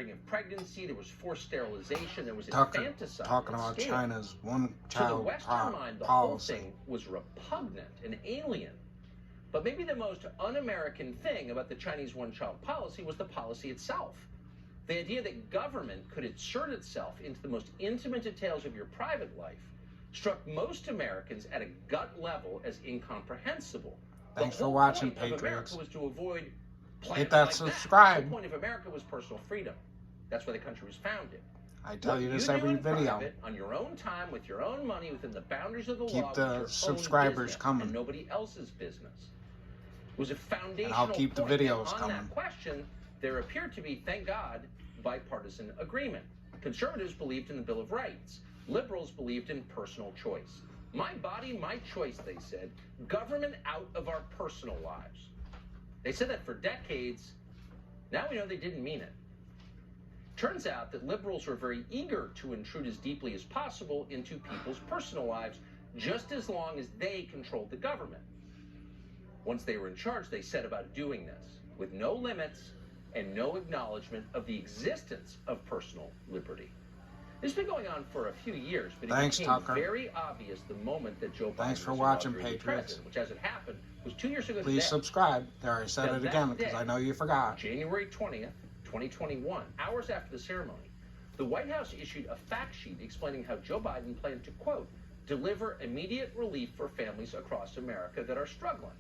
monitoring of pregnancy, there was forced sterilization, there was infanticide. Talking about China's one-child to the Western mind, the whole thing was repugnant and alien. But maybe the most un-American thing about the Chinese one-child policy was the policy itself. The idea that government could insert itself into the most intimate details of your private life struck most Americans at a gut level as incomprehensible. Thanks for watching, Patriots. The whole point of America was to avoid hit that subscribe. The point of America was personal freedom. That's why the country was founded. I tell you this every video. On your own time, with your own money, within the boundaries of the law. Keep the subscribers coming. And nobody else's business. It was a foundational and I'll keep the videos on coming. That question, there appeared to be, thank God, bipartisan agreement. Conservatives believed in the Bill of Rights. Liberals believed in personal choice. My body, my choice, they said. Government out of our personal lives. They said that for decades. Now we know they didn't mean it. Turns out that liberals were very eager to intrude as deeply as possible into people's personal lives, just as long as they controlled the government. Once they were in charge, they set about doing this with no limits and no acknowledgement of the existence of personal liberty. This has been going on for a few years, but it became very obvious the moment that Joe Biden Thanks for watching, Patriots. Which, as it happened, was 2 years ago today. Please subscribe. There, I said it again because I know you forgot. January 20th, 2021, hours after the ceremony, the White House issued a fact sheet explaining how Joe Biden planned to, quote, deliver immediate relief for families across America that are struggling.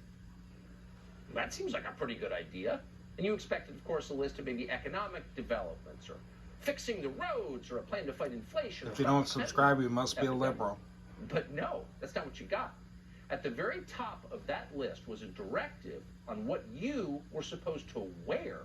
That seems like a pretty good idea. And you expected, of course, a list of maybe economic developments or fixing the roads or a plan to fight inflation. If you don't subscribe, you must be a liberal. But no, that's not what you got. At the very top of that list was a directive on what you were supposed to wear.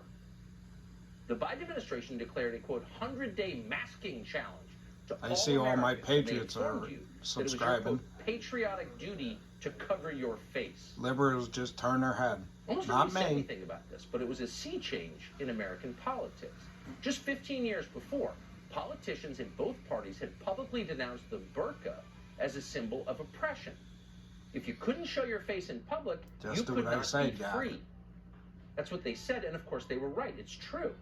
The Biden administration declared a, quote, 100-day masking challenge to all see all my Americans. Patriots are subscribing. It was your, quote, patriotic duty to cover your face. Liberals just turn their head. Almost not nobody said me. anything about this, but it was a sea change in American politics. Just 15 years before, politicians in both parties had publicly denounced the burqa as a symbol of oppression. If you couldn't show your face in public, you could not be free. That's what they said, and of course they were right. It's true.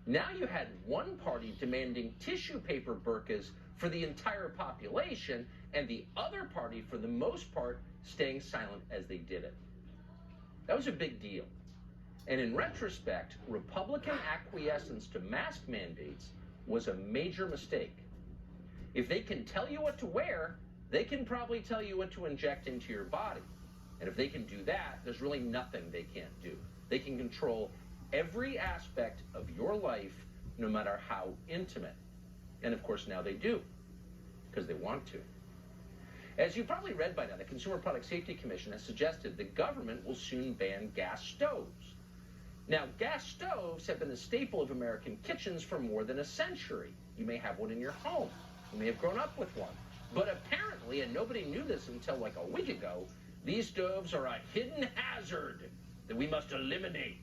Now you had one party demanding tissue paper burqas for the entire population, and the other party, for the most part, staying silent as they did it. That was a big deal. And in retrospect, Republican acquiescence to mask mandates was a major mistake. If they can tell you what to wear, they can probably tell you what to inject into your body. And if they can do that, there's really nothing they can't do. They can control every aspect of your life, no matter how intimate. And of course now they do, because they want to. As you probably read by now, the Consumer Product Safety Commission has suggested the government will soon ban gas stoves. Now, gas stoves have been a staple of American kitchens for more than a century. You may have one in your home. You may have grown up with one. But apparently, and nobody knew this until like a week ago, these stoves are a hidden hazard that we must eliminate.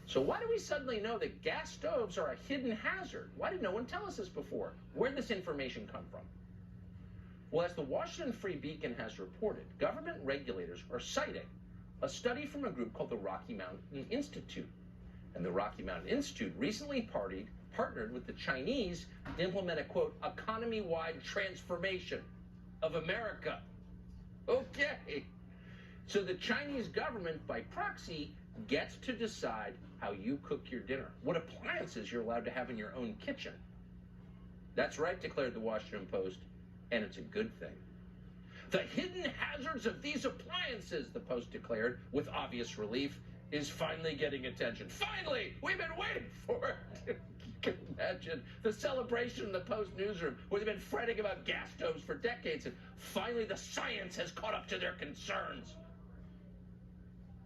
So why do we suddenly know that gas stoves are a hidden hazard? Why did no one tell us this before? Where did this information come from? Well, as the Washington Free Beacon has reported, government regulators are citing a study from a group called the Rocky Mountain Institute. And the Rocky Mountain Institute recently partnered with the Chinese to implement a, quote, economy-wide transformation of America. Okay. So the Chinese government, by proxy, gets to decide how you cook your dinner, what appliances you're allowed to have in your own kitchen. That's right, declared the Washington Post, and it's a good thing. The hidden hazards of these appliances, the Post declared, with obvious relief, is finally getting attention. Finally! We've been waiting for it! You can imagine the celebration in the Post newsroom where they've been fretting about gas stoves for decades, and finally the science has caught up to their concerns.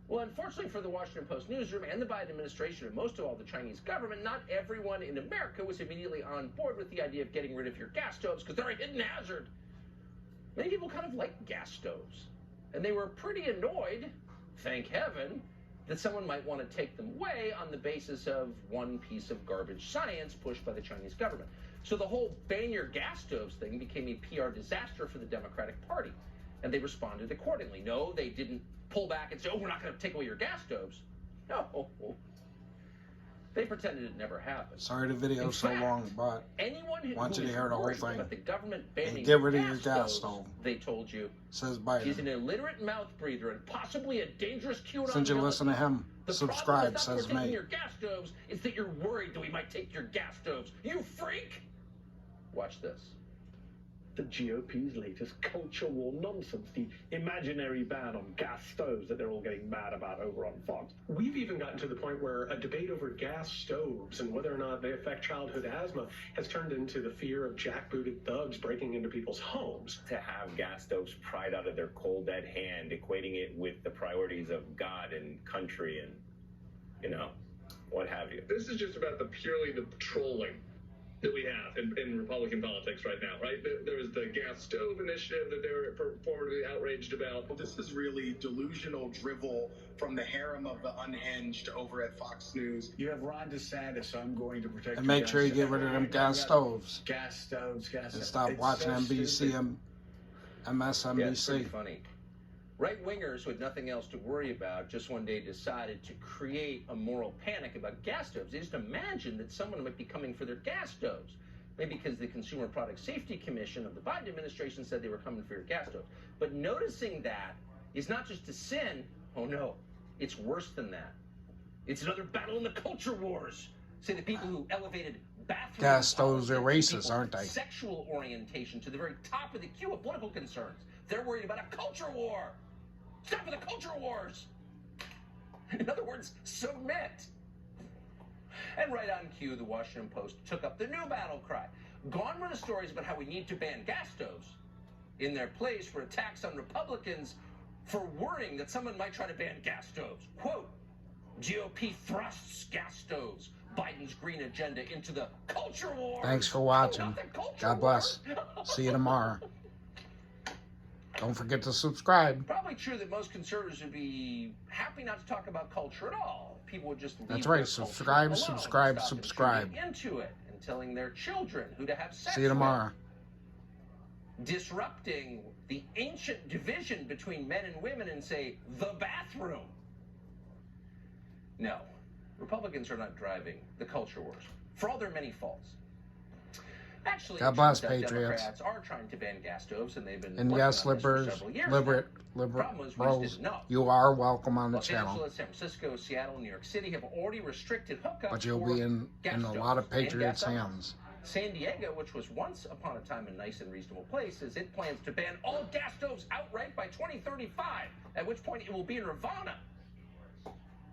Well, unfortunately for the Washington Post newsroom and the Biden administration, and most of all the Chinese government, not everyone in America was immediately on board with the idea of getting rid of your gas stoves because they're a hidden hazard. Many people kind of like gas stoves, and they were pretty annoyed, thank heaven, that someone might want to take them away on the basis of one piece of garbage science pushed by the Chinese government. So the whole ban your gas stoves thing became a PR disaster for the Democratic Party, and they responded accordingly. No, they didn't pull back and say, oh, we're not going to take away your gas stoves. No. They pretended it never happened. Sorry the video's so long, but Anyone who want you to is hear the whole worried thing. about the government banning And get rid of your gas gas stoves, stove. they told you, says is Biden. an illiterate mouth breather and possibly a dangerous QAnon Since you villain. listen to him, The subscribe, problem is not says that we're taking me. your gas stoves, it's that you're worried that we might take your gas stoves. You freak! Watch this. The GOP's latest culture war nonsense, the imaginary ban on gas stoves that they're all getting mad about over on Fox. We've even gotten to the point where a debate over gas stoves and whether or not they affect childhood asthma has turned into the fear of jackbooted thugs breaking into people's homes. To have gas stoves pried out of their cold dead hand, equating it with the priorities of God and country and, what have you. This is just about the trolling that we have in Republican politics right now, right? There was the gas stove initiative that they were purportedly outraged about. This is really delusional drivel from the harem of the unhinged over at Fox News. You have Ron DeSantis, I'm going to protect And make sure you get rid of them gas stoves. Gas stoves. And stop watching NBC and Yeah, it's pretty MSNBC. funny. Right-wingers with nothing else to worry about just one day decided to create a moral panic about gas stoves. They just imagined that someone might be coming for their gas stoves. Maybe because the Consumer Product Safety Commission of the Biden administration said they were coming for your gas stoves. But noticing that is not just a sin. Oh no, it's worse than that. It's another battle in the culture wars. Say the people who elevated bathroom Gas stoves are politics, racist, people's aren't they? Sexual orientation to the very top of the queue of political concerns. They're worried about a culture war. Stop for the culture wars. In other words, submit. And right on cue, the Washington Post took up the new battle cry. Gone were the stories about how we need to ban gas stoves. In their place were attacks on Republicans for worrying that someone might try to ban gas stoves. Quote, GOP thrusts gas stoves, Biden's green agenda into the culture war. Thanks for watching. Not the culture God bless. war. See you tomorrow. Don't forget to subscribe. Probably true that most conservatives would be happy not to talk about culture at all. People would just leave That's their right. culture Subscribe, alone, subscribe, stop subscribe. contributing into it and telling their children who to have sex See you tomorrow. with. Disrupting the ancient division between men and women in, say, the bathroom. No, Republicans are not driving the culture wars, for all their many faults. Actually, God it bless, turns out Patriots. Democrats are trying to ban gas stoves, and they've been And working yes, on this for liberals, several years liberal Problem is, we just bros, didn't know. you are welcome on the Los channel. Angeles, San Francisco, Seattle, New York City have already restricted hookups But you'll for be in gas a lot of stoves and Patriots' gas ovens. hands. San Diego, which was once upon a time a nice and reasonable place, says it plans to ban all gas stoves outright by 2035, at which point it will be nirvana.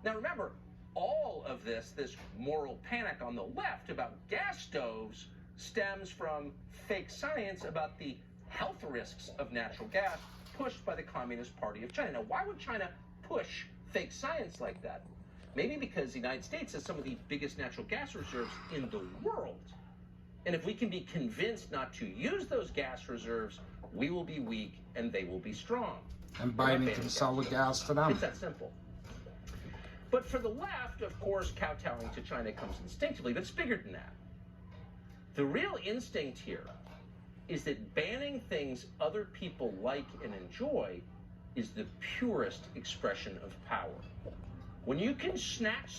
Now remember, all of this moral panic on the left about gas stoves stems from fake science about the health risks of natural gas pushed by the Communist Party of China. Now, why would China push fake science like that? Maybe because the United States has some of the biggest natural gas reserves in the world. And if we can be convinced not to use those gas reserves, we will be weak and they will be strong. And We're not Biden banning can sell the stoves. gas to them. It's that simple. But for the left, of course, kowtowing to China comes instinctively, but it's bigger than that. The real instinct here is that banning things other people like and enjoy is the purest expression of power. When you can snatch